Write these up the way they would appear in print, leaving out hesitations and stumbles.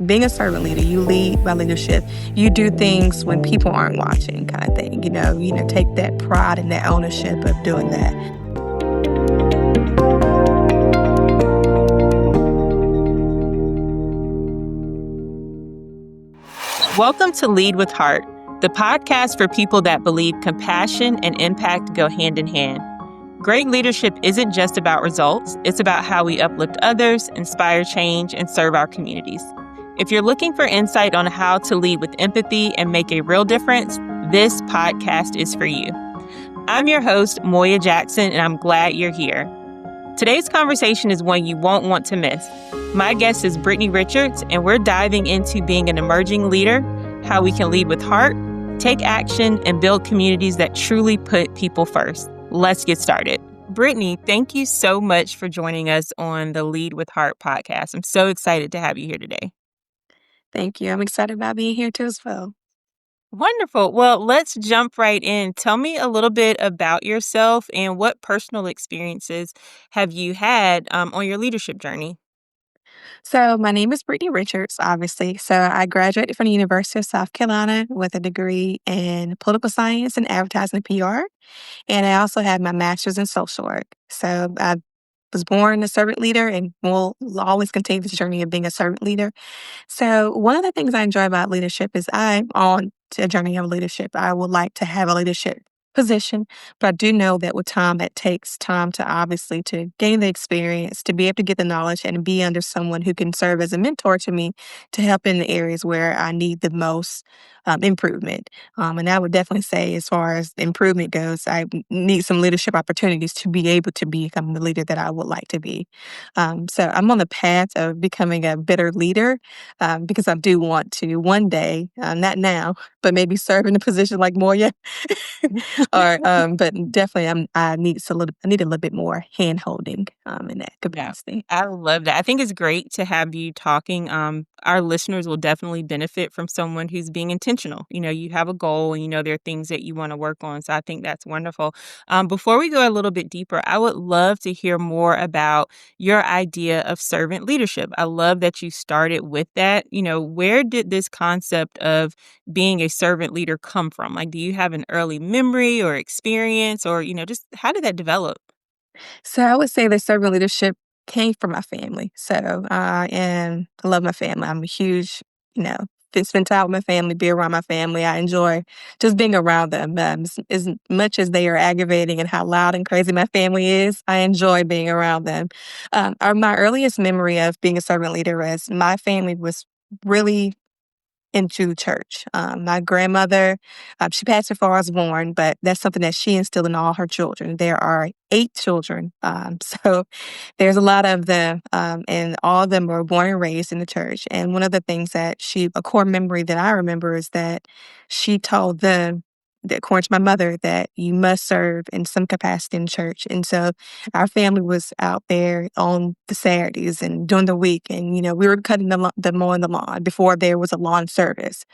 Being a servant leader, you lead by leadership. You do things when people aren't watching, kind of thing. Take that pride and that ownership of doing that. Welcome to Lead with Heart, the podcast for people that believe compassion and impact go hand in hand. Great leadership isn't just about results, it's about how we uplift others, inspire change, and serve our communities. If you're looking for insight on how to lead with empathy and make a real difference, this podcast is for you. I'm your host, Moryah Jackson, and I'm glad you're here. Today's conversation is one you won't want to miss. My guest is Brittani Richards, and we're diving into being an emerging leader, how we can lead with heart, take action, and build communities that truly put people first. Let's get started. Brittany, thank you so much for joining us on the Lead with Heart podcast. I'm so excited to have you here today. Thank you. I'm excited about being here too as well. Wonderful. Well, let's jump right in. Tell me a little bit about yourself and what personal experiences have you had on your leadership journey? So my name is Brittani Richards, obviously. So I graduated from the University of South Carolina with a degree in political science and advertising and PR. And I also have my master's in social work. So I was born a servant leader and will always continue this journey of being a servant leader. So one of the things I enjoy about leadership is I'm on a journey of leadership. I would like to have a leadership position, but I do know that with time, it takes time to obviously to gain the experience, to be able to get the knowledge and be under someone who can serve as a mentor to me to help in the areas where I need the most improvement. And I would definitely say, as far as improvement goes, I need some leadership opportunities to be able to become the leader that I would like to be. So I'm on the path of becoming a better leader because I do want to one day, not now, but maybe serve in a position like Moryah. But definitely, I need a little bit more hand holding in that Yeah, capacity. I love that. I think it's great to have you talking. Our listeners will definitely benefit from someone who's being intentional. You have a goal and there are things that you want to work on. So I think that's wonderful. Before we go a little bit deeper, I would love to hear more about your idea of servant leadership. I love that you started with that. Where did this concept of being a servant leader come from? Like, do you have an early memory or experience or, just how did that develop? So I would say that servant leadership came from my family. So I love my family. I'm a huge, you know, spend time with my family, be around my family. I enjoy just being around them. As much as they are aggravating and how loud and crazy my family is, I enjoy being around them. My earliest memory of being a servant leader is my family was really into church. My grandmother, she passed before I was born, but that's something that she instilled in all her children. There are 8 children, so there's a lot of them, and all of them were born and raised in the church. And one of the things a core memory that I remember is that she told them, that according to my mother, that you must serve in some capacity in church. And so our family was out there on the Saturdays and during the week, and we were cutting the mowing the lawn before there was a lawn service,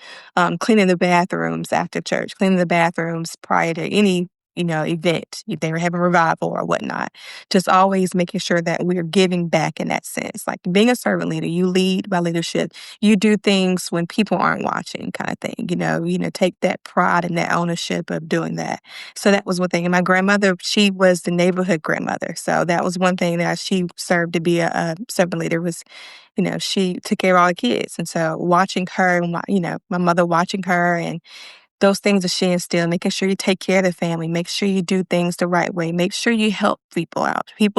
cleaning the bathrooms after church, cleaning the bathrooms prior to any event if they were having revival or whatnot. Just always making sure that we are giving back in that sense. Like being a servant leader, you lead by leadership. You do things when people aren't watching, kind of thing. Take that pride and that ownership of doing that. So that was one thing. And my grandmother, she was the neighborhood grandmother. So that was one thing that she served to be a servant leader was, she took care of all the kids. And so watching her, my mother watching her and those things that she instilled, making sure you take care of the family, make sure you do things the right way, make sure you help people out. If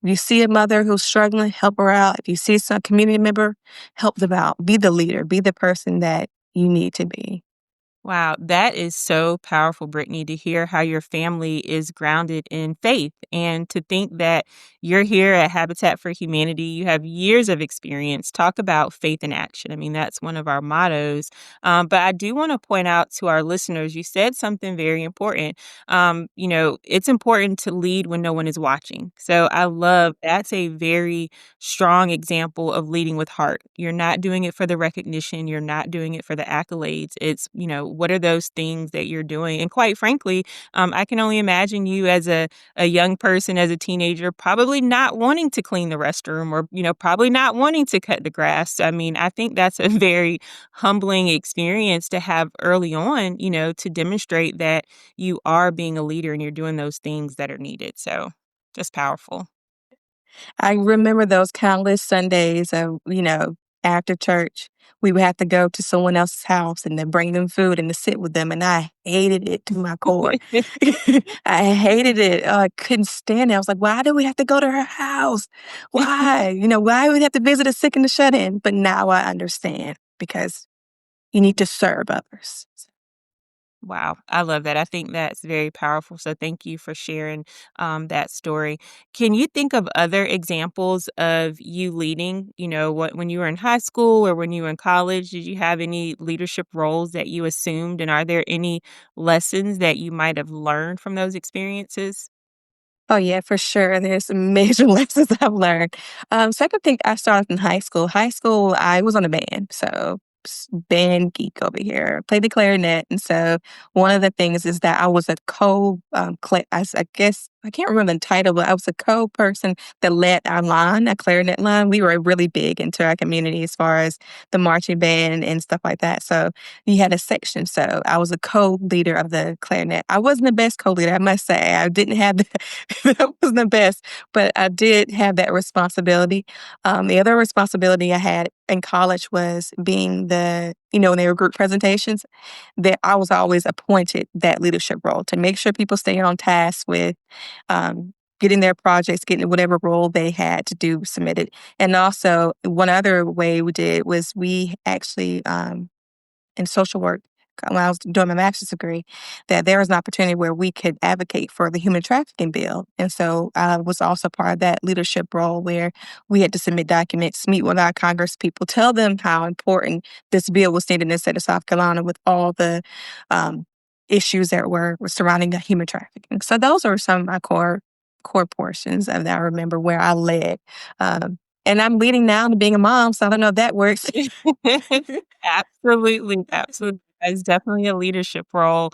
you see a mother who's struggling, help her out. If you see some community member, help them out. Be the leader, be the person that you need to be. Wow, that is so powerful, Brittany, to hear how your family is grounded in faith and to think that you're here at Habitat for Humanity. You have years of experience. Talk about faith in action. I mean, that's one of our mottos. But I do want to point out to our listeners, you said something very important. It's important to lead when no one is watching. So I love that's a very strong example of leading with heart. You're not doing it for the recognition. You're not doing it for the accolades. It's, what are those things that you're doing? And quite frankly, I can only imagine you as a young person, as a teenager, probably not wanting to clean the restroom or, probably not wanting to cut the grass. I mean, I think that's a very humbling experience to have early on, to demonstrate that you are being a leader and you're doing those things that are needed. So just powerful. I remember those countless Sundays of, after church, we would have to go to someone else's house and then bring them food and to sit with them, and I hated it to my core. I hated it. I couldn't stand it. I was like, "Why do we have to go to her house? Why? Why do we have to visit a sick and the shut in?" But now I understand because you need to serve others. Wow, I love that. I think that's very powerful. So thank you for sharing that story. Can you think of other examples of you leading? What when you were in high school or when you were in college, did you have any leadership roles that you assumed? And are there any lessons that you might have learned from those experiences? Oh, yeah, for sure. There's some major lessons I've learned. So I could think I started in high school. High school, I was on a band, so band geek over here. Played the clarinet, and so one of the things is that I was a I guess I can't remember the title, but I was a co-person that led our line, a clarinet line. We were really big into our community as far as the marching band and stuff like that. So we had a section. So I was a co-leader of the clarinet. I wasn't the best co-leader, I must say. I didn't have the, that wasn't the best, but I did have that responsibility. The other responsibility I had in college was being when they were group presentations, that I was always appointed that leadership role to make sure people stay on task with getting their projects, getting whatever role they had to do submitted. And also, one other way we did was we actually in social work when I was doing my master's degree, that there was an opportunity where we could advocate for the human trafficking bill. And so I was also part of that leadership role where we had to submit documents, meet with our Congress people, tell them how important this bill was needed in the state of South Carolina with all the issues that were surrounding the human trafficking. So those are some of my core portions of that I remember where I led. And I'm leading now to being a mom, so I don't know if that works. Absolutely, absolutely. That's definitely a leadership role.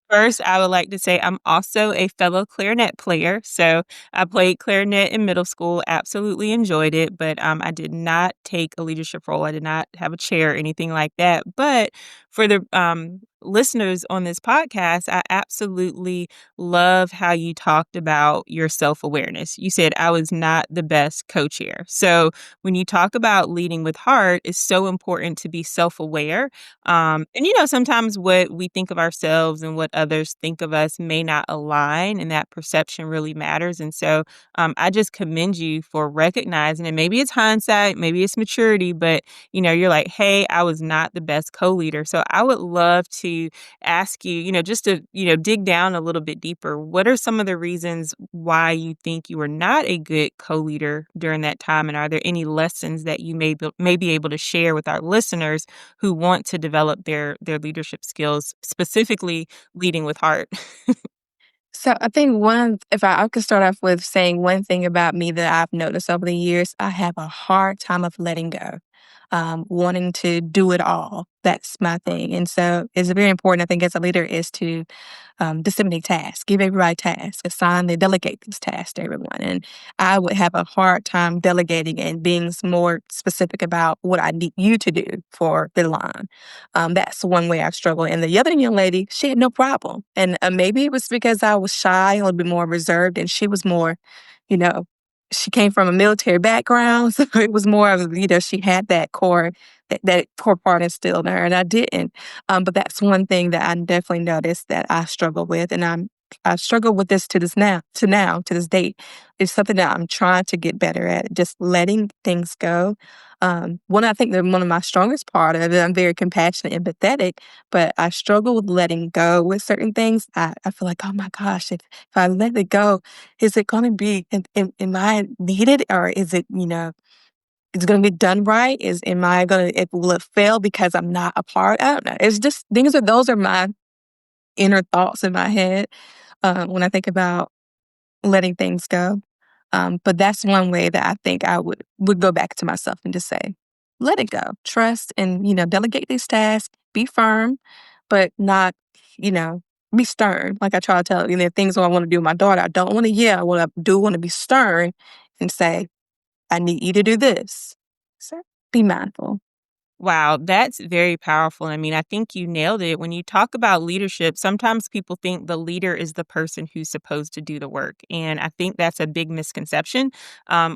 First, I would like to say I'm also a fellow clarinet player. So I played clarinet in middle school, absolutely enjoyed it, but I did not take a leadership role. I did not have a chair or anything like that. But for the listeners on this podcast, I absolutely love how you talked about your self awareness. You said I was not the best co chair. So when you talk about leading with heart, it's so important to be self aware. And, sometimes what we think of ourselves and what others think of us may not align, and that perception really matters. And so I just commend you for recognizing it. Maybe it's hindsight, maybe it's maturity, but, you're like, hey, I was not the best co leader. So I would love to ask you, just to, dig down a little bit deeper. What are some of the reasons why you think you were not a good co-leader during that time? And are there any lessons that you may be able to share with our listeners who want to develop their leadership skills, specifically leading with heart? So I think if I could start off with saying one thing about me that I've noticed over the years, I have a hard time of letting go, wanting to do it all. That's my thing. And so it's very important, I think, as a leader is to disseminate tasks, give everybody tasks, assign, they delegate these tasks to everyone. And I would have a hard time delegating and being more specific about what I need you to do for the line. That's one way I struggle. And the other young lady, she had no problem. And maybe it was because I was shy, a little bit more reserved, and she was more, you know, she came from a military background. So it was more of, she had that core part instilled in her, and I didn't. But that's one thing that I definitely noticed that I struggle with, and I struggle with this to this date. It's something that I'm trying to get better at, just letting things go. I think that one of my strongest part of it, I'm very compassionate and empathetic, but I struggle with letting go with certain things. I feel like, oh my gosh, if I let it go, is it going to be, am I needed, or is it, is it going to be done right? Will it fail because I'm not a part? I don't know. It's just, those are my inner thoughts in my head when I think about letting things go. But that's one way that I think I would go back to myself and just say, let it go, trust, and delegate these tasks. Be firm, but not, you know, be stern. Like I try to tell, things I want to do with my daughter. I don't want to yell. I want to be stern and say, I need you to do this. So be mindful. Wow, that's very powerful. I mean, I think you nailed it. When you talk about leadership, sometimes people think the leader is the person who's supposed to do the work. And I think that's a big misconception.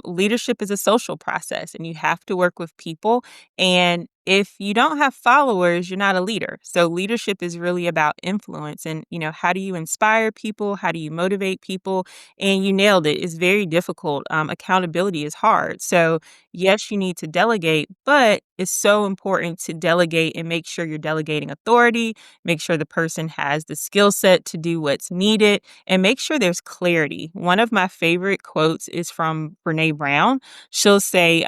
Leadership is a social process, and you have to work with people. And if you don't have followers, you're not a leader. So leadership is really about influence and, how do you inspire people? How do you motivate people? And you nailed it. It's very difficult. Accountability is hard. So yes, you need to delegate, but it's so important to delegate and make sure you're delegating authority, make sure the person has the skill set to do what's needed, and make sure there's clarity. One of my favorite quotes is from Brene Brown. She'll say,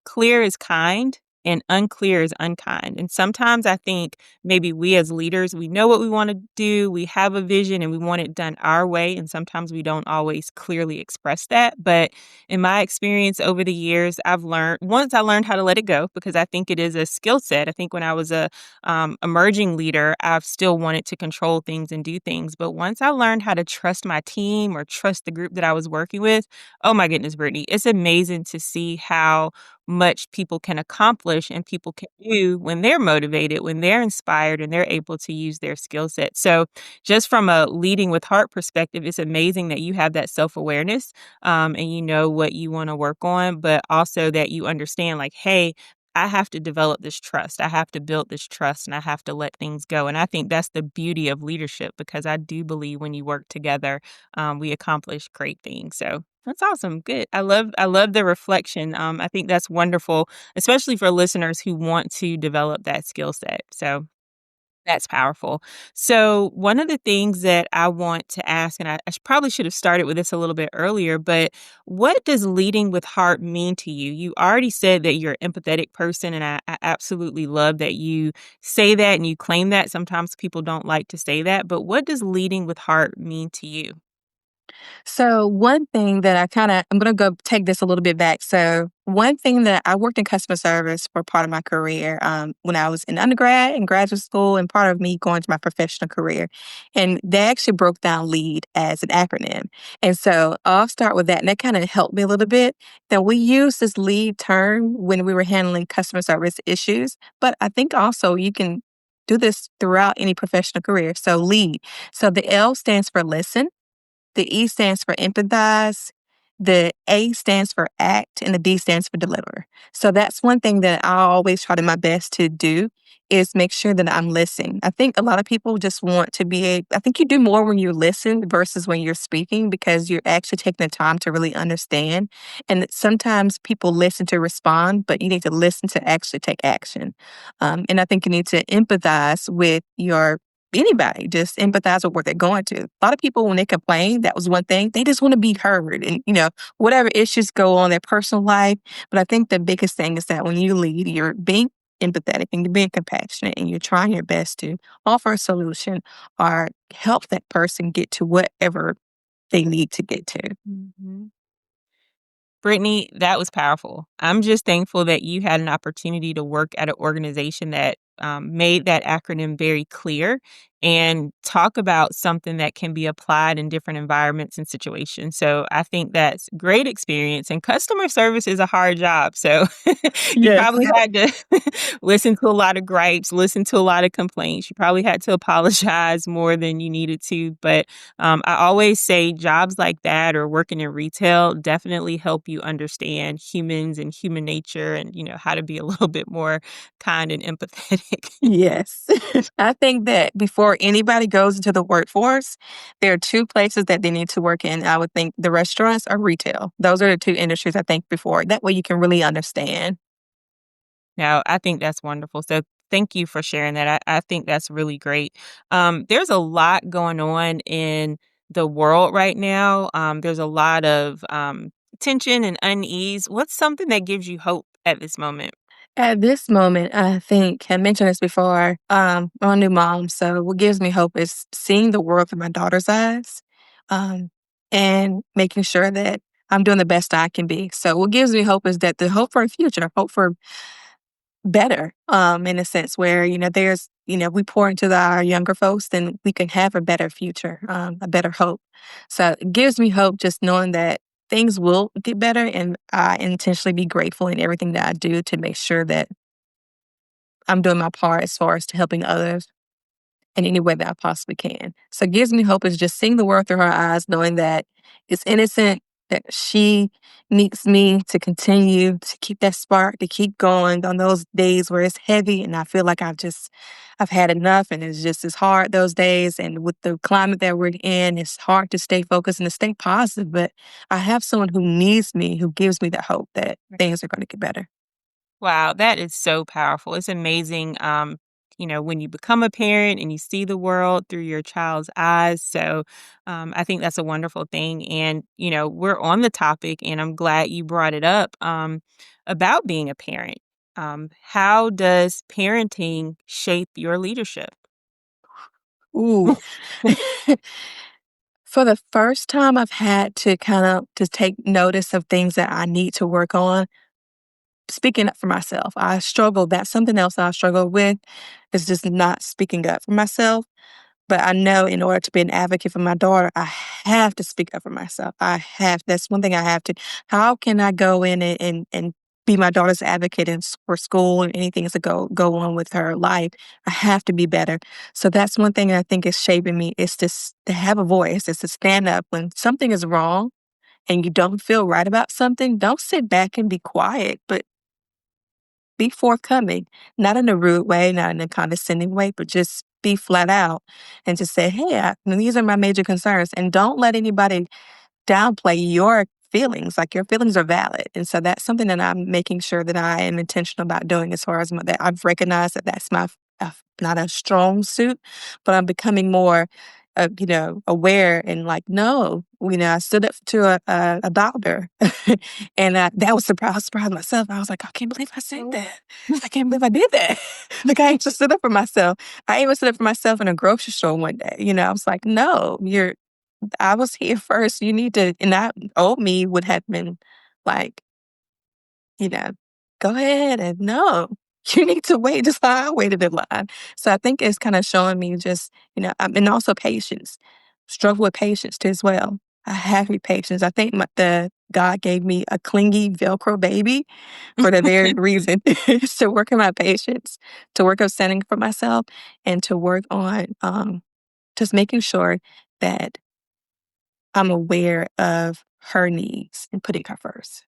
clear is kind and unclear is unkind. And sometimes I think maybe we as leaders, we know what we want to do, we have a vision and we want it done our way. And sometimes we don't always clearly express that. But in my experience over the years, once I learned how to let it go because I think it is a skill set. I think when I was a emerging leader, I've still wanted to control things and do things. But once I learned how to trust my team or trust the group that I was working with, oh my goodness, Brittany, it's amazing to see how much people can accomplish and people can do when they're motivated, when they're inspired, and they're able to use their skill set. So, just from a leading with heart perspective, it's amazing that you have that self awareness and you know what you want to work on, but also that you understand, like, hey, I have to develop this trust. I have to build this trust and I have to let things go. And I think that's the beauty of leadership because I do believe when you work together, we accomplish great things. So that's awesome. Good. I love the reflection. I think that's wonderful, especially for listeners who want to develop that skill set. So that's powerful. So, one of the things that I want to ask, and probably should have started with this a little bit earlier, but what does leading with heart mean to you? You already said that you're an empathetic person, and I absolutely love that you say that and you claim that. Sometimes people don't like to say that, but what does leading with heart mean to you? So one thing that I'm gonna go take this a little bit back. So one thing that I worked in customer service for part of my career when I was in undergrad and graduate school, and part of me going to my professional career, and they actually broke down LEAD as an acronym. And so I'll start with that, and that kind of helped me a little bit. That we use this LEAD term when we were handling customer service issues, but I think also you can do this throughout any professional career. So LEAD. So the L stands for listen. The E stands for empathize, the A stands for act, and the D stands for deliver. So that's one thing that I always try to my best to do is make sure that I'm listening. I think a lot of people just want to I think you do more when you listen versus when you're speaking because you're actually taking the time to really understand. And that sometimes people listen to respond, but you need to listen to actually take action. And I think you need to empathize with your anybody, just empathize with what they're going to. A lot of people, when they complain, that was one thing. They just want to be heard and, whatever issues go on in their personal life. But I think the biggest thing is that when you lead, you're being empathetic and you're being compassionate and you're trying your best to offer a solution or help that person get to whatever they need to get to. Mhm. Brittany, that was powerful. I'm just thankful that you had an opportunity to work at an organization that made that acronym very clear and talk about something that can be applied in different environments and situations. So I think that's great experience. And customer service is a hard job. So you Yes. probably had to listen to a lot of gripes, listen to a lot of complaints. You probably had to apologize more than you needed to. But I always say jobs like that or working in retail definitely help you understand humans and human nature and, how to be a little bit more kind and empathetic. Yes. I think that before anybody goes into the workforce, there are two places that they need to work in. I would think the restaurants or retail. Those are the two industries I think before. That way you can really understand. Now, I think that's wonderful. So thank you for sharing that. I think that's really great. There's a lot going on in the world right now. There's a lot of tension and unease. What's something that gives you hope at this moment? At this moment, I think I mentioned this before. I'm a new mom, so what gives me hope is seeing the world through my daughter's eyes, um, and making sure that I'm doing the best I can be. So what gives me hope is that the hope for a future, hope for better, in a sense where, there's, we pour into our younger folks, then we can have a better future, a better hope. So it gives me hope just knowing that things will get better and I intentionally be grateful in everything that I do to make sure that I'm doing my part as far as to helping others in any way that I possibly can. So it gives me hope is just seeing the world through her eyes, knowing that it's innocent, that she needs me to continue to keep that spark, to keep going on those days where it's heavy and I feel like I've had enough and it's hard those days. And with the climate that we're in, it's hard to stay focused and to stay positive. But I have someone who needs me, who gives me the hope that things are going to get better. Wow, that is so powerful. It's amazing, when you become a parent and you see the world through your child's eyes. So I think that's a wonderful thing. And, we're on the topic, and I'm glad you brought it up about being a parent. How does parenting shape your leadership? Ooh. For the first time, I've had to kind of to take notice of things that I need to work on. Speaking up for myself, I struggle. That's something else I struggle with is just not speaking up for myself. But I know in order to be an advocate for my daughter, I have to speak up for myself. That's one thing I have to. How can I go in and be my daughter's advocate for school and anything to go on with her life? I have to be better. So that's one thing I think is shaping me is to have a voice, is to stand up when something is wrong and you don't feel right about something. Don't sit back and be quiet, but be forthcoming, not in a rude way, not in a condescending way, but just be flat out and just say, hey, these are my major concerns. And don't let anybody downplay your feelings. Like your feelings are valid. And so that's something that I'm making sure that I am intentional about doing as far as that I've recognized that that's not a strong suit, but I'm becoming more, aware and like, no, I stood up to a doctor and that was surprised, I surprised myself. I was like, I can't believe I said that. I can't believe I did that. Like I just stood up for myself. I even stood up for myself in a grocery store one day. I was like, no, I was here first. You need to, and that old me would have been like, you know, go ahead and no, you need to wait just how I waited in line. So I think it's kind of showing me just, and also patience, struggle with patience too as well. I have to be patient. I think the God gave me a clingy Velcro baby for the very reason is to work on my patience, to work on standing for myself, and to work on just making sure that I'm aware of her needs and putting her first.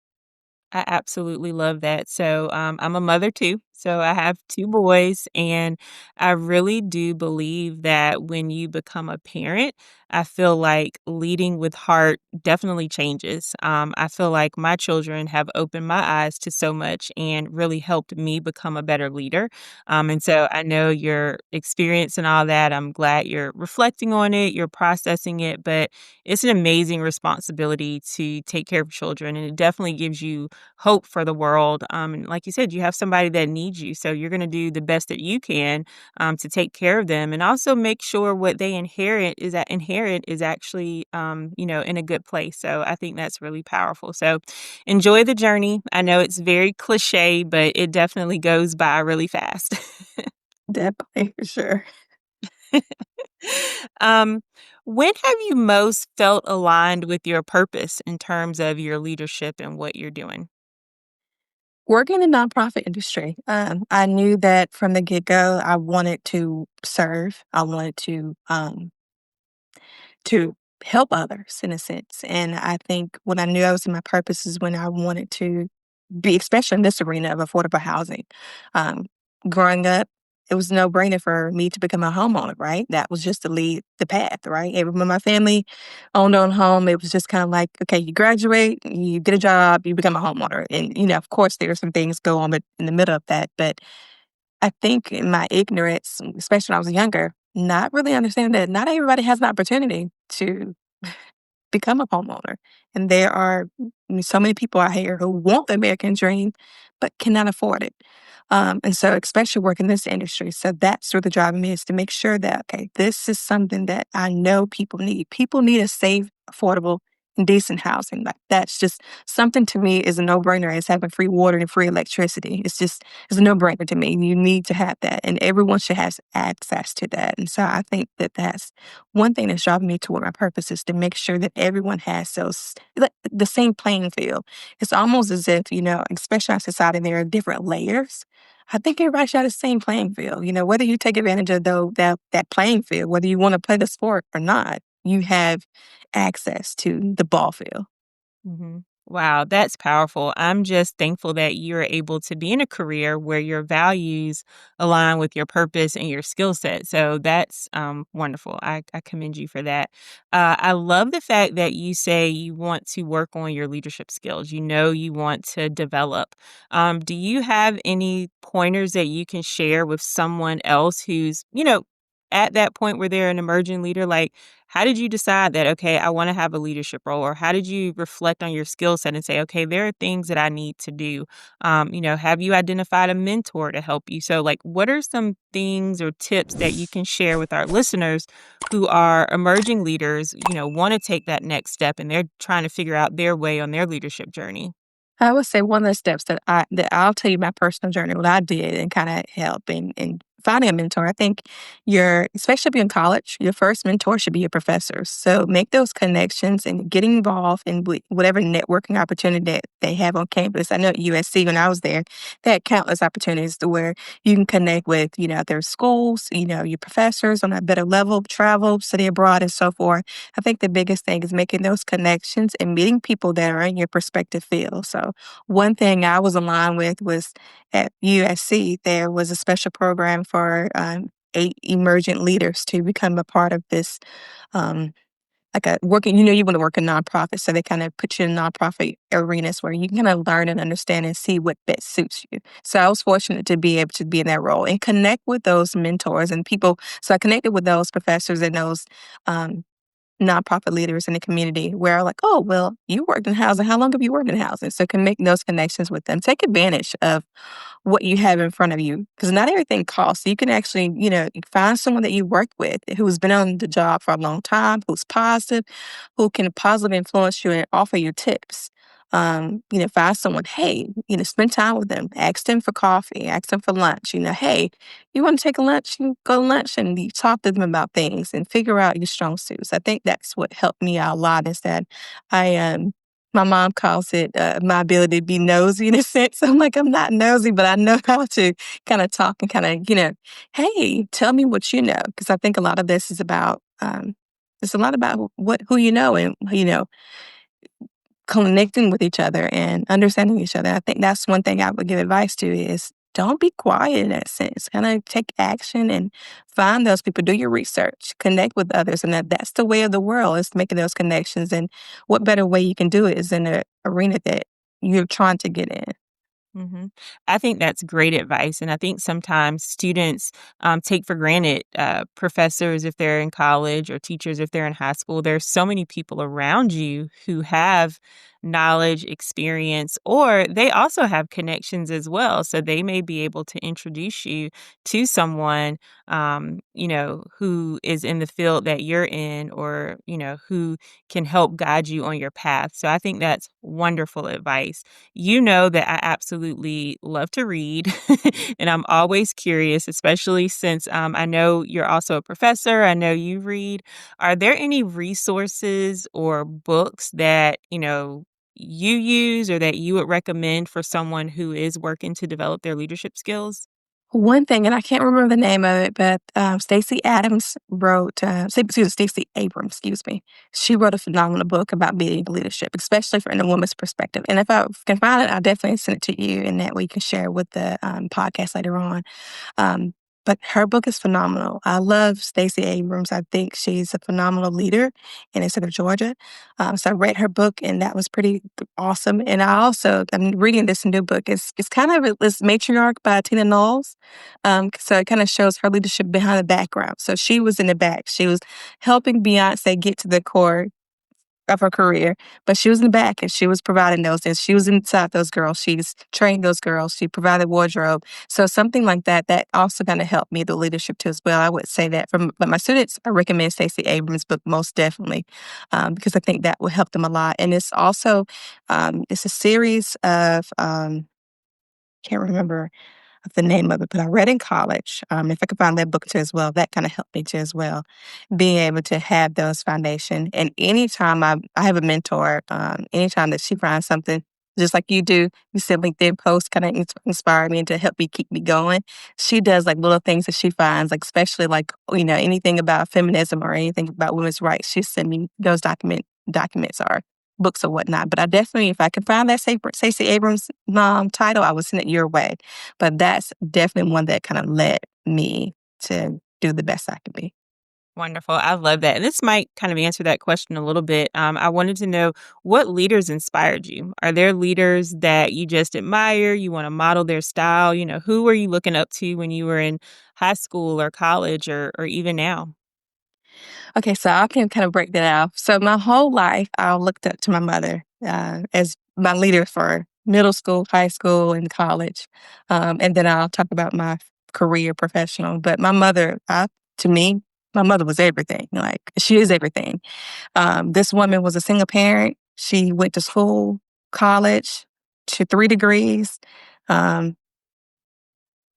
I absolutely love that. So, I'm a mother too. So, I have two boys, and I really do believe that when you become a parent, I feel like leading with heart definitely changes. I feel like my children have opened my eyes to so much and really helped me become a better leader. And so, I know your experience and all that. I'm glad you're reflecting on it, you're processing it, but it's an amazing responsibility to take care of children, and it definitely gives you hope for the world. And like you said, you have somebody that needs you. So you're going to do the best that you can to take care of them and also make sure what they inherit is actually, in a good place. So I think that's really powerful. So enjoy the journey. I know it's very cliche, but it definitely goes by really fast. Definitely, for sure. um, when have you most felt aligned with your purpose in terms of your leadership and what you're doing? Working in the nonprofit industry, I knew that from the get go, I wanted to serve. I wanted to help others in a sense. And I think when I knew I was in my purpose is when I wanted to be, especially in this arena of affordable housing. Um, Growing up, it was no brainer for me to become a homeowner, right? That was just to lead the path, right? Everyone in my family owned their own home. It was just kind of like, okay, you graduate, you get a job, you become a homeowner. And, of course, there are some things go on in the middle of that. But I think in my ignorance, especially when I was younger, not really understanding that not everybody has an opportunity to become a homeowner. And there are so many people out here who want the American dream, but cannot afford it. And so, especially working in this industry. So that's where the drive me is to make sure that, okay, this is something that I know people need. People need a safe, affordable decent housing. Like that's just something to me is a no-brainer as having free water and free electricity. It's a no-brainer to me. You need to have that, and everyone should have access to that. And so I think that that's one thing that's driving me toward my purpose is to make sure that everyone has those like the same playing field. It's almost as if, especially in our society, there are different layers. I think everybody should have the same playing field. Whether you take advantage of that playing field, whether you want to play the sport or not, you have access to the ball field. hmm Wow, that's powerful. I'm just thankful that you're able to be in a career where your values align with your purpose and your skill set. So that's wonderful. I commend you for that. I love the fact that you say you want to work on your leadership skills. You know, you want to develop. Do you have any pointers that you can share with someone else who's, at that point where they're an emerging leader? Like, how did you decide that, okay, I want to have a leadership role? Or how did you reflect on your skill set and say, okay, there are things that I need to do? Have you identified a mentor to help you? So, like, what are some things or tips that you can share with our listeners who are emerging leaders, want to take that next step and they're trying to figure out their way on their leadership journey? I would say one of the steps that I'll tell you my personal journey, what I did and kind of help in finding a mentor. I think especially if you're in college, your first mentor should be your professors. So make those connections and get involved in whatever networking opportunity that they have on campus. I know at USC when I was there, they had countless opportunities to where you can connect with, their schools, your professors on a better level, travel, study abroad, and so forth. I think the biggest thing is making those connections and meeting people that are in your respective field. So one thing I was aligned with was at USC, there was a special program for eight emergent leaders to become a part of this, um, like a working, you want to work in nonprofit. So they kind of put you in nonprofit arenas where you can kind of learn and understand and see what best suits you. So I was fortunate to be able to be in that role and connect with those mentors and people. So I connected with those professors and those um, nonprofit leaders in the community where like, oh, well, you worked in housing. How long have you worked in housing? So can make those connections with them. Take advantage of what you have in front of you because not everything costs. You can actually, find someone that you work with who's been on the job for a long time, who's positive, who can positively influence you and offer you tips. Find someone, hey, spend time with them, ask them for coffee, ask them for lunch, hey, you want to take a lunch, you go to lunch and you talk to them about things and figure out your strong suits. I think that's what helped me out a lot is that my mom calls it my ability to be nosy in a sense. I'm like, I'm not nosy, but I know how to kind of talk and kind of, hey, tell me what you know. Because I think a lot of this is about, it's a lot about who you know and, connecting with each other and understanding each other. I think that's one thing I would give advice to is don't be quiet in that sense. Kind of take action and find those people, do your research, connect with others. And that's the way of the world is making those connections. And what better way you can do it is in an arena that you're trying to get in. hmm I think that's great advice. And I think sometimes students take for granted professors if they're in college or teachers if they're in high school. There's so many people around you who have knowledge, experience, or they also have connections as well. So they may be able to introduce you to someone, who is in the field that you're in or, who can help guide you on your path. So I think that's wonderful advice. You know that I absolutely love to read, and I'm always curious, especially since I know you're also a professor. I know you read. Are there any resources or books that, you use or that you would recommend for someone who is working to develop their leadership skills? One thing, and I can't remember the name of it, but Stacey Adams wrote, excuse me, Stacey Abrams, excuse me. She wrote a phenomenal book about media leadership, especially from a woman's perspective. And if I can find it, I'll definitely send it to you, and that way you can share it with the podcast later on. Um, but her book is phenomenal. I love Stacey Abrams. I think she's a phenomenal leader in the state of Georgia. So I read her book, and that was pretty awesome. And I'm reading this new book. It's kind of this matriarch by Tina Knowles. So it kind of shows her leadership behind the background. So she was in the back. She was helping Beyonce get to the core of her career, but she was in the back and she was providing those things. She was inside those girls. She's trained those girls. She provided wardrobe. So something like that, that also kind of helped me, the leadership too as well. I would say that from but my students, I recommend Stacey Abrams' book most definitely, because I think that will help them a lot. And it's also it's a series of can't remember of the name of it, but I read in college. If I could find that book too as well, that kind of helped me too as well, being able to have those foundation. And anytime I have a mentor, anytime that she finds something just like you do, you said LinkedIn posts kind of inspire me and to help me keep me going. She does like little things that she finds, like especially like anything about feminism or anything about women's rights. She send me those documents or books or whatnot. But I definitely, if I could find that Stacey Abrams title, I would send it your way. But that's definitely one that kind of led me to do the best I could be. Wonderful. I love that. And this might kind of answer that question a little bit. I wanted to know what leaders inspired you. Are there leaders that you just admire? You want to model their style? Who were you looking up to when you were in high school or college or even now? Okay, so I can kind of break that out. So my whole life, I looked up to my mother as my leader for middle school, high school, and college. And then I'll talk about my career professional. But my mother, to me, my mother was everything. Like she is everything. This woman was a single parent. She went to school, college, to 3 degrees. Um,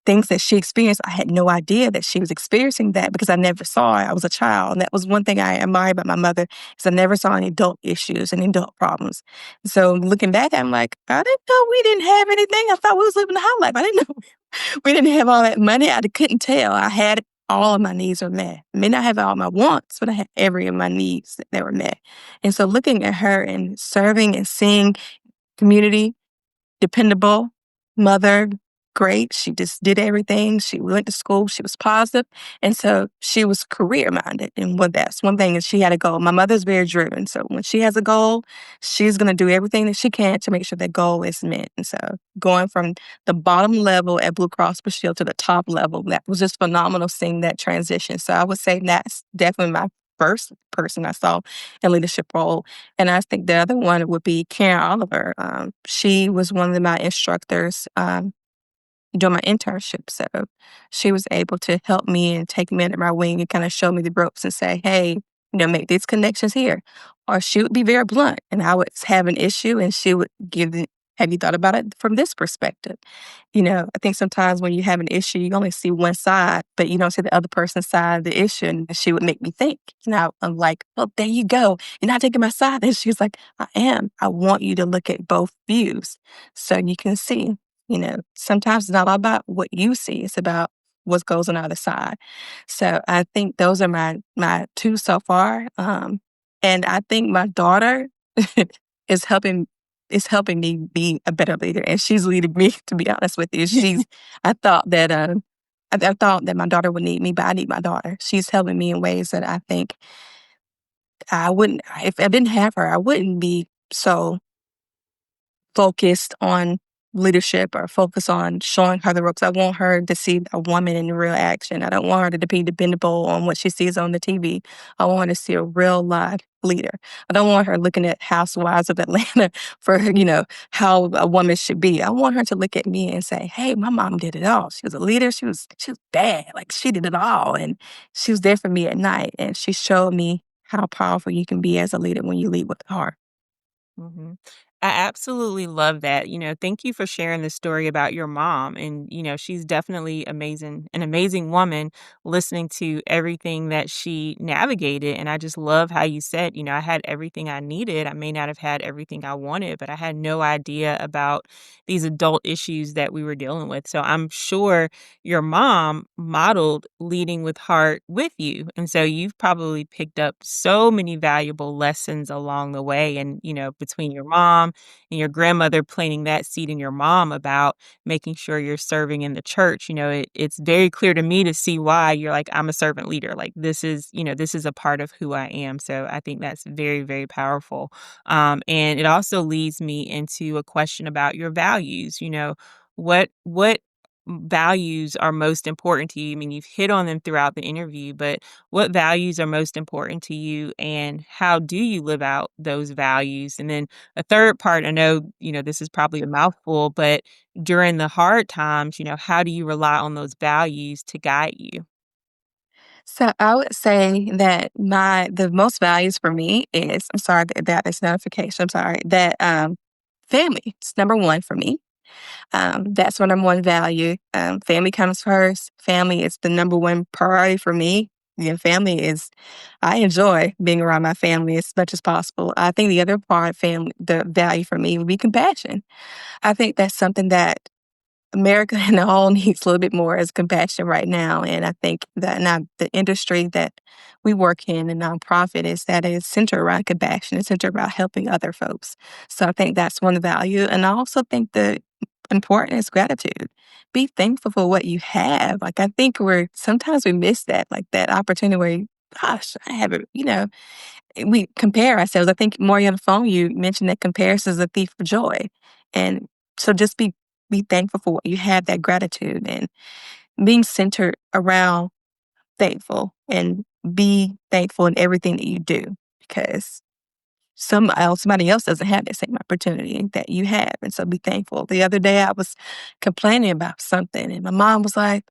things that she experienced, I had no idea that she was experiencing that because I never saw it. I was a child. And that was one thing I admire about my mother is I never saw any adult issues and adult problems. So looking back, I'm like, I didn't know we didn't have anything. I thought we was living a high life. I didn't know we didn't have all that money. I couldn't tell. I had all of my needs were met. I may not have all my wants, but I had every of my needs that were met. And so looking at her and serving and seeing community dependable mother, great. She just did everything. She went to school. She was positive. And so she was career minded. And what that's one thing is she had a goal. My mother's very driven. So when she has a goal, she's going to do everything that she can to make sure that goal is met. And so going from the bottom level at Blue Cross Blue Shield to the top level, that was just phenomenal seeing that transition. So I would say that's definitely my first person I saw in leadership role. And I think the other one would be Karen Oliver. She was one of my instructors during my internship. So she was able to help me and take me under my wing and kind of show me the ropes and say, hey, make these connections here. Or she would be very blunt and I would have an issue and she would have you thought about it from this perspective? I think sometimes when you have an issue, you only see one side, but you don't see the other person's side of the issue. And she would make me think. I'm like, well, there you go. You're not taking my side. And she's like, I am. I want you to look at both views so you can see. Sometimes it's not all about what you see, it's about what goes on the other side. So I think those are my two so far. And I think my daughter is helping me be a better leader, and she's leading me. To be honest with you, I thought that I thought that my daughter would need me, but I need my daughter. She's helping me in ways that I think I wouldn't. If I didn't have her, I wouldn't be so focused on leadership or focus on showing her the ropes. I want her to see a woman in real action. I don't want her to be dependable on what she sees on the TV. I want her to see a real live leader. I don't want her looking at Housewives of Atlanta for, how a woman should be. I want her to look at me and say, hey, my mom did it all. She was a leader. She was bad. Like she did it all. And she was there for me at night. And she showed me how powerful you can be as a leader when you lead with the heart. hmm I absolutely love that. Thank you for sharing the story about your mom. And, she's definitely an amazing woman listening to everything that she navigated. And I just love how you said, I had everything I needed. I may not have had everything I wanted, but I had no idea about these adult issues that we were dealing with. So I'm sure your mom modeled leading with heart with you. And so you've probably picked up so many valuable lessons along the way. And, between your mom and your grandmother planting that seed in your mom about making sure you're serving in the church, it's very clear to me to see why you're like, I'm a servant leader. Like this is a part of who I am. So I think that's very, very powerful. And it also leads me into a question about your values. What values are most important to you? I mean, you've hit on them throughout the interview, but what values are most important to you and how do you live out those values? And then a third part, I know, this is probably a mouthful, but during the hard times, how do you rely on those values to guide you? So I would say that the most values for me is I'm sorry that this notification. I'm sorry that family. It's number one for me. That's my number one value. Family comes first. Family is the number one priority for me. Family is, I enjoy being around my family as much as possible. I think the other part, family, the value for me would be compassion. I think that's something that America in a whole needs a little bit more as compassion right now. And I think that now the industry that we work in, the nonprofit, is centered around compassion. It's centered around helping other folks. So I think that's one value. And I also think the important is gratitude. Be thankful for what you have. Like I think sometimes we miss that, like that opportunity where, gosh, I have it, we compare ourselves. I think Moryah on the phone, you mentioned that comparison is a thief of joy. And so just be thankful for what you have, that gratitude and being centered around thankful, and be thankful in everything that you do because somebody else doesn't have that same opportunity that you have. And so be thankful. The other day I was complaining about something and my mom was like,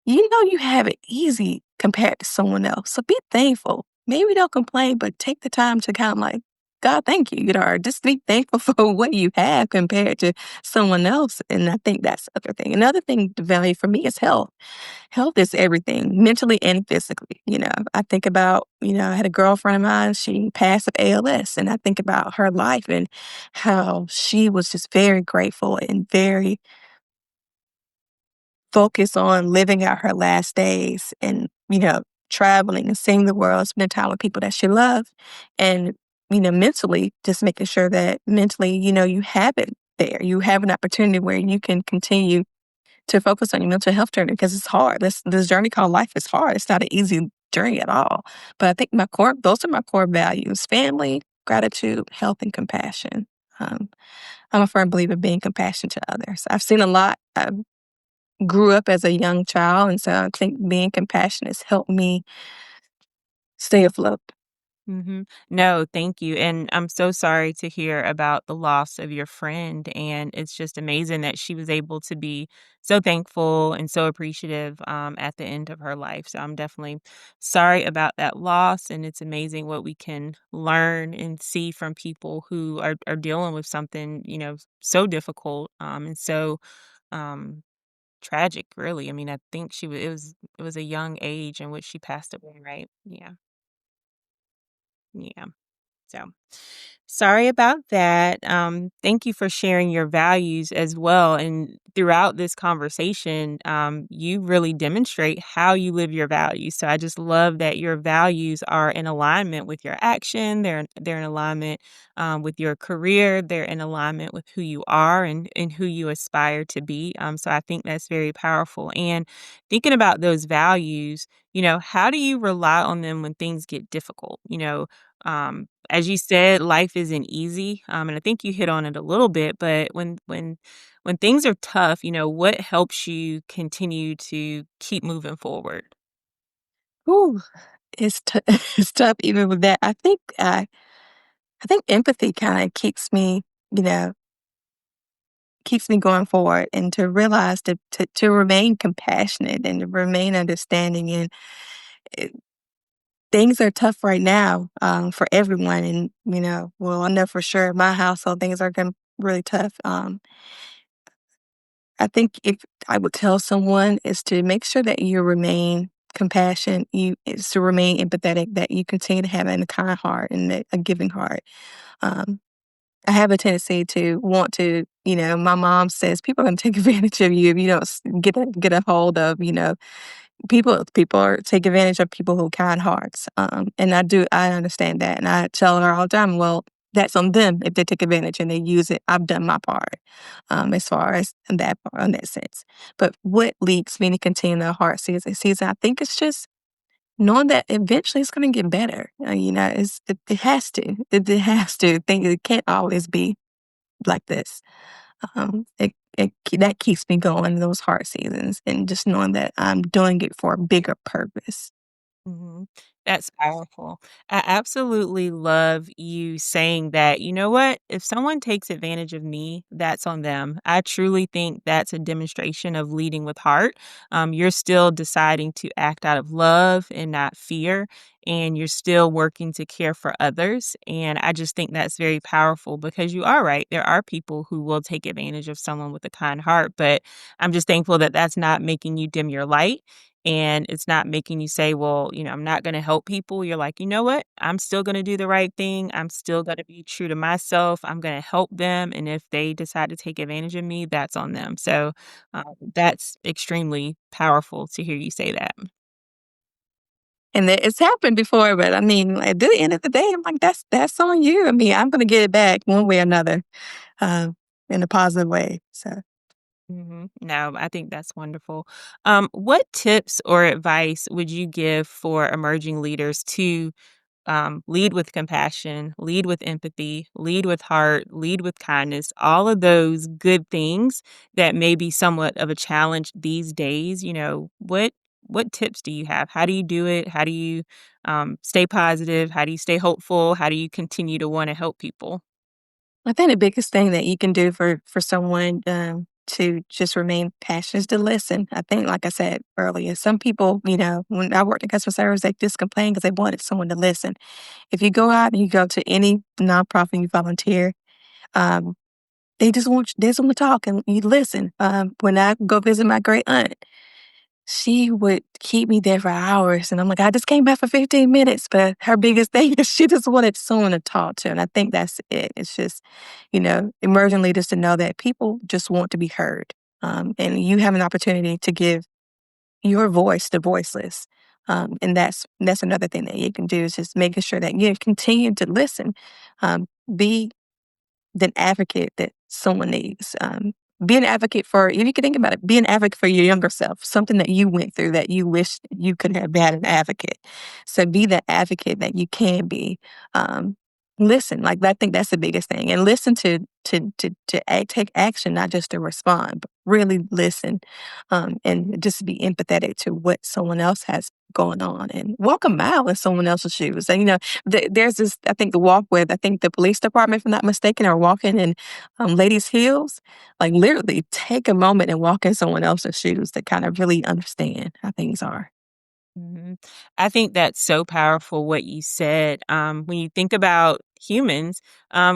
you know you have it easy compared to someone else. So be thankful. Maybe don't complain, but take the time to kind of like, God, thank you, or just be thankful for what you have compared to someone else. And I think that's the other thing. Another thing to value for me is health. Health is everything, mentally and physically. I think about, I had a girlfriend of mine, she passed of ALS, and I think about her life and how she was just very grateful and very focus on living out her last days and, traveling and seeing the world, spending time with people that she loved. And, mentally, just making sure that mentally, you have it there. You have an opportunity where you can continue to focus on your mental health journey because it's hard. This journey called life is hard. It's not an easy journey at all. But I think those are my core values: family, gratitude, health, and compassion. Um, I'm a firm believer in being compassionate to others. I've seen a lot. I grew up as a young child, and so I think being compassionate has helped me stay afloat. No, thank you. And I'm so sorry to hear about the loss of your friend. And it's just amazing that she was able to be so thankful and so appreciative at the end of her life. So I'm definitely sorry about that loss. And it's amazing what we can learn and see from people who are dealing with something, so difficult and so um, tragic, really. I mean, I think it was a young age in which she passed away, right? Yeah. Yeah. So, sorry about that. Thank you for sharing your values as well. And throughout this conversation, you really demonstrate how you live your values. So I just love that your values are in alignment with your action. They're in alignment with your career. They're in alignment with who you are and who you aspire to be. So I think that's very powerful. And thinking about those values, how do you rely on them when things get difficult? As you said, life isn't easy, and I think you hit on it a little bit, but when things are tough, what helps you continue to keep moving forward? Ooh, it's tough even with that. I think empathy kind of you know, keeps me going forward, and to realize to remain compassionate and to remain understanding. And it, things are tough right now for everyone. And, well, I know for sure in my household, things are going really tough. I think if I would tell someone is to make sure that you remain compassionate, is to remain empathetic, that you continue to have a kind heart and a giving heart. Um, I have a tendency to want to, my mom says people are going to take advantage of you if you don't get a hold of, people take advantage of people who kind hearts. And I understand that. And I tell her all the time, well, that's on them if they take advantage and they use it. I've done my part, as far as in that sense. But what leads me to continue the hard season, I think it's just knowing that eventually it's going to get better. It has to. It has to. Think it can't always be like this. that keeps me going in those hard seasons and just knowing that I'm doing it for a bigger purpose. Mhm. That's powerful. I absolutely love you saying that, you know what? If someone takes advantage of me, that's on them. I truly think that's a demonstration of leading with heart. You're still deciding to act out of love and not fear, and you're still working to care for others. And I just think that's very powerful because you are right. There are people who will take advantage of someone with a kind heart, but I'm just thankful that that's not making you dim your light and it's not making you say, well, I'm not going to help people. You're like, you know what? I'm still going to do the right thing. I'm still going to be true to myself. I'm going to help them. And if they decide to take advantage of me, that's on them. So that's extremely powerful to hear you say that. And it's happened before, but I mean, like, at the end of the day, I'm like, that's on you. I mean, I'm gonna get it back one way or another, uh, in a positive way. So No, I think that's wonderful. What tips or advice would you give for emerging leaders to lead with compassion, lead with empathy, lead with heart, lead with kindness, all of those good things that may be somewhat of a challenge these days? What tips do you have? How do you do it? How do you stay positive? How do you stay hopeful? How do you continue to want to help people? I think the biggest thing that you can do for someone to just remain passionate is to listen. I think, like I said earlier, some people, when I worked in customer service, they just complain because they wanted someone to listen. If you go out and you go to any nonprofit and you volunteer, um, they just want to talk and you listen. When I go visit my great aunt, she would keep me there for hours, and I'm like, "I just came back for 15 minutes," but her biggest thing is she just wanted someone to talk to, and I think that's it. It's just, emerging leaders to know that people just want to be heard, and you have an opportunity to give your voice to voiceless, and that's another thing that you can do is just making sure that you continue to listen, be the advocate that someone needs. Be an advocate for, if you can think about it, be an advocate for your younger self, something that you went through that you wish you could have had an advocate. So be the advocate that you can be. Um, Listen, like I think that's the biggest thing, and listen take action, not just to respond, but really listen, and just be empathetic to what someone else has going on, and walk a mile in someone else's shoes. And there's this, I think the walk with, I think the police department, if I'm not mistaken, are walking in ladies' heels. Like literally take a moment and walk in someone else's shoes to kind of really understand how things are. Mhm. I think that's so powerful what you said. When you think about humans,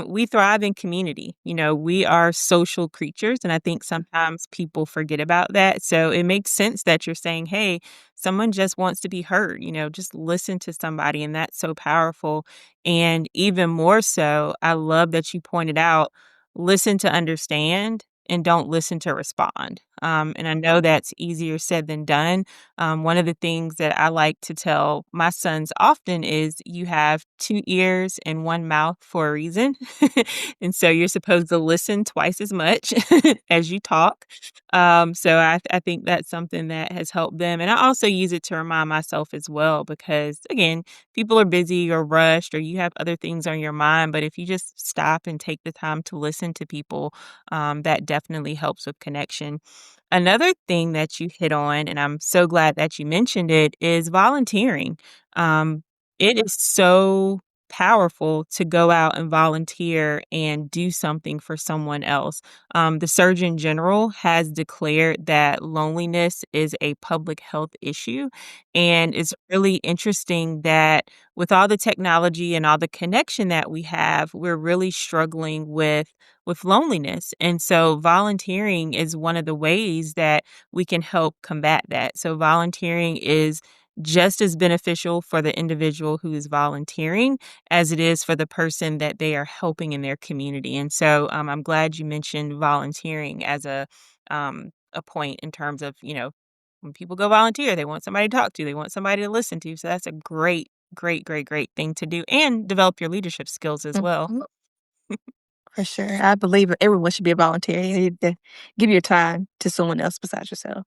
we thrive in community. We are social creatures, and I think sometimes people forget about that. So it makes sense that you're saying, hey, someone just wants to be heard, just listen to somebody. And that's so powerful. And even more so, I love that you pointed out listen to understand and don't listen to respond. And I know that's easier said than done. One of the things that I like to tell my sons often is you have two ears and one mouth for a reason. And so you're supposed to listen twice as much as you talk. So I think that's something that has helped them. And I also use it to remind myself as well, because again, people are busy or rushed or you have other things on your mind. But if you just stop and take the time to listen to people, that definitely helps with connection. Another thing that you hit on, and I'm so glad that you mentioned it, is volunteering. Um, it is so powerful to go out and volunteer and do something for someone else. The Surgeon General has declared that loneliness is a public health issue. And it's really interesting that with all the technology and all the connection that we have, we're really struggling with loneliness. And so volunteering is one of the ways that we can help combat that. So volunteering is just as beneficial for the individual who is volunteering as it is for the person that they are helping in their community. And so I'm glad you mentioned volunteering as a point in terms of, when people go volunteer, they want somebody to talk to, they want somebody to listen to. So that's a great, great, great, great thing to do and develop your leadership skills as well. Mhm. For sure. I believe everyone should be a volunteer. You need to give your time to someone else besides yourself.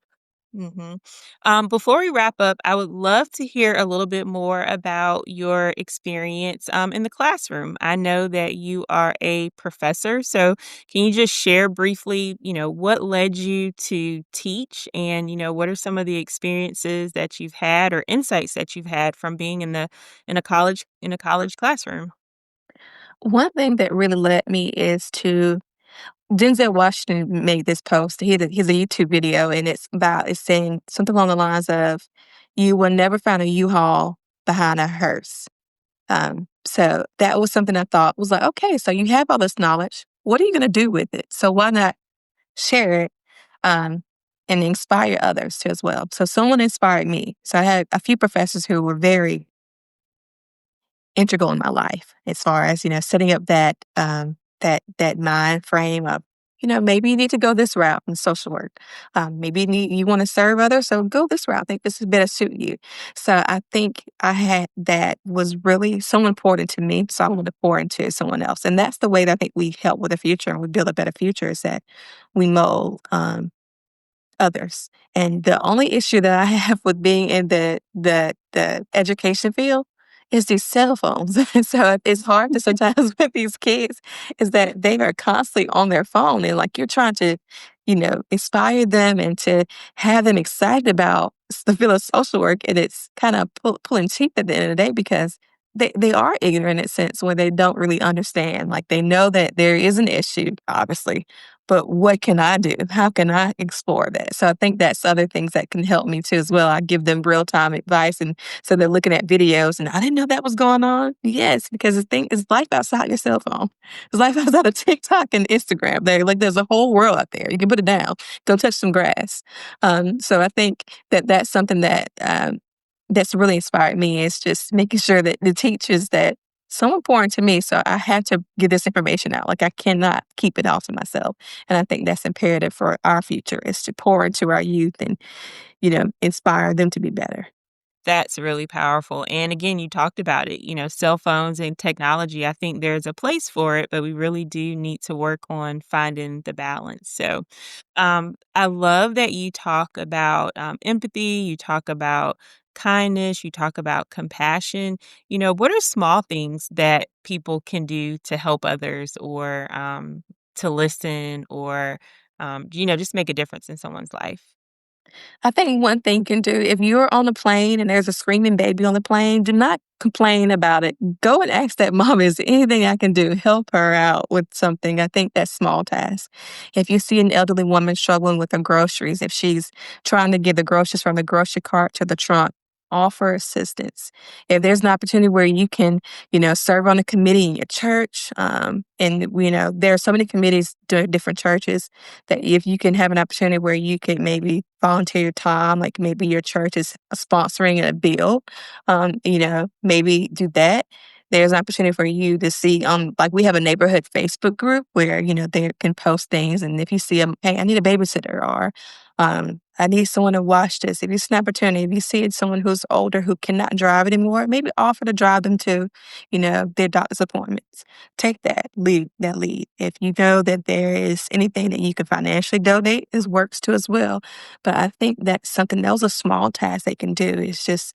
Mhm. Before we wrap up, I would love to hear a little bit more about your experience in the classroom. I know that you are a professor, so can you just share briefly, what led you to teach, and what are some of the experiences that you've had or insights that you've had from being in a college classroom? One thing that really led me is to Denzel Washington made this post. He's a YouTube video, and it's saying something along the lines of, "You will never find a U-Haul behind a hearse." So that was something I thought was like, okay, so you have all this knowledge. What are you going to do with it? So why not share it um, and inspire others too as well? So someone inspired me. So I had a few professors who were very integral in my life as far as, setting up that mind frame of, maybe you need to go this route in social work. Maybe you want to serve others, so go this route. I think this is better suit you. So I think I had that was really so important to me. So I want to pour into someone else. And that's the way that I think we help with the future and we build a better future is that we mold others. And the only issue that I have with being in the education field is these cell phones. So it's hard to sometimes with these kids is that they are constantly on their phone and like you're trying to, inspire them and to have them excited about the field of social work. And it's kind of pulling teeth at the end of the day because they are ignorant in a sense where they don't really understand. Like they know that there is an issue, obviously, but what can I do? How can I explore that? So I think that's other things that can help me too as well. I give them real time advice and so they're looking at videos and I didn't know that was going on. Yes, because the thing is life outside your cell phone. There's life outside of TikTok and Instagram. There's a whole world out there. You can put it down. Go touch some grass. So I think that that's something that that's really inspired me is just making sure that the teachers that so important to me. So I have to get this information out. Like I cannot keep it all to myself. And I think that's imperative for our future is to pour into our youth and, inspire them to be better. That's really powerful. And again, you talked about it, cell phones and technology. I think there's a place for it, but we really do need to work on finding the balance. So, I love that you talk about empathy, you talk about kindness, you talk about compassion. What are small things that people can do to help others or to listen or, just make a difference in someone's life? I think one thing you can do, if you're on a plane and there's a screaming baby on the plane, do not complain about it. Go and ask that mom, is there anything I can do? Help her out with something. I think that's small task. If you see an elderly woman struggling with her groceries, if she's trying to get the groceries from the grocery cart to the trunk, offer assistance. If there's an opportunity where you can, serve on a committee in your church, and there are so many committees to different churches that if you can have an opportunity where you could maybe volunteer your time, like maybe your church is sponsoring a bill, maybe do that. There's an opportunity for you to see, like we have a neighborhood Facebook group where, they can post things. And if you see them, hey, I need a babysitter or I need someone to watch this. If you see an opportunity, if you see someone who's older who cannot drive anymore, maybe offer to drive them to, their doctor's appointments. Take that lead. If you know that there is anything that you can financially donate, this works too as well. But I think that's something that was a small task they can do is just,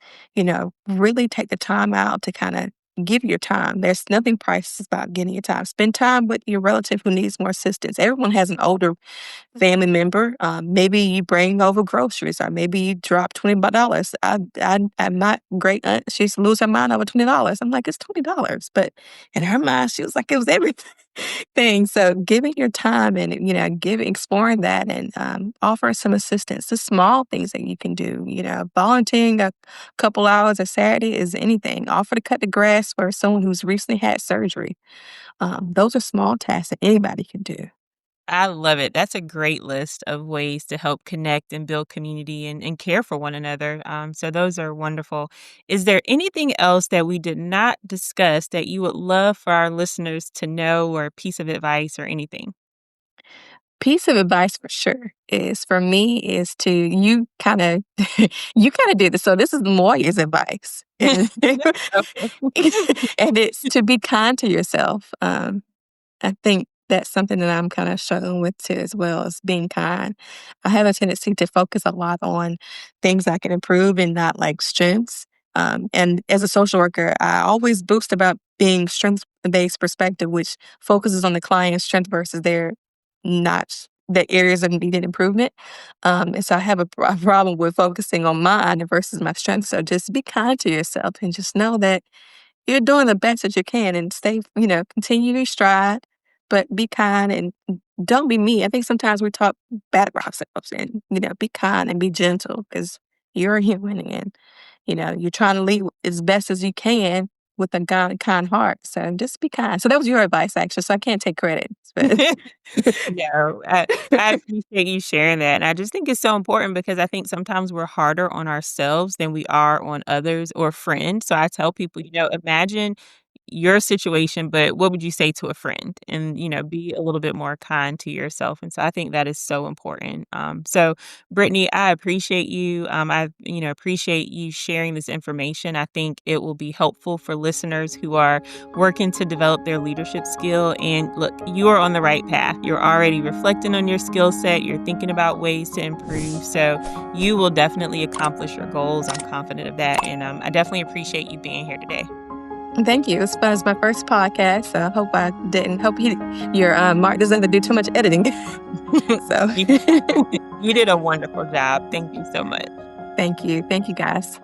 really take the time out to kind of give your time. There's nothing priceless about getting your time. Spend time with your relative who needs more assistance. Everyone has an older family member. Maybe you bring over groceries, or maybe you drop $20. My great aunt, she used to lose her mind over $20. I'm like, it's $20, but in her mind, she was like, it was everything. So giving your time and exploring that and offering some assistance, the small things that you can do. Volunteering a couple hours a Saturday is anything. Offer to cut the grass for someone who's recently had surgery. Those are small tasks that anybody can do. I love it. That's a great list of ways to help connect and build community and care for one another. So those are wonderful. Is there anything else that we did not discuss that you would love for our listeners to know or a piece of advice or anything? Piece of advice for sure is for me is to you kind of you kind of did this. So this is Moya's advice, and and it's to be kind to yourself. I think that's something that I'm kinda struggling with too as well, is being kind. I have a tendency to focus a lot on things I can improve and not, like, strengths. And as a social worker, I always boost about being strength-based perspective, which focuses on the client's strength versus their not the areas of needed improvement. And so I have a problem with focusing on mine versus my strengths. So just be kind to yourself and just know that you're doing the best that you can and stay, continue to strive, but be kind and don't be me. I think sometimes we talk bad about ourselves and, be kind and be gentle because you're a human and, you're trying to lead as best as you can with a kind heart. So just be kind. So that was your advice, actually. So I can't take credit. But No, I appreciate you sharing that, and I just think it's so important because I think sometimes we're harder on ourselves than we are on others or friends. So I tell people, imagine your situation, but what would you say to a friend? And, be a little bit more kind to yourself. And so I think that is so important. So Brittany, I appreciate you. I appreciate you sharing this information. I think it will be helpful for listeners who are working to develop their leadership skill. And look, you are on the right path. You're already reflecting on your skill set. You're thinking about ways to improve. So you will definitely accomplish your goals. I'm confident of that. And I definitely appreciate you being here today. thank you. It was my first podcast. So I hope I didn't. Hope your Mark doesn't have to do too much editing. So You you did a wonderful job. Thank you so much. thank you. Thank you, guys.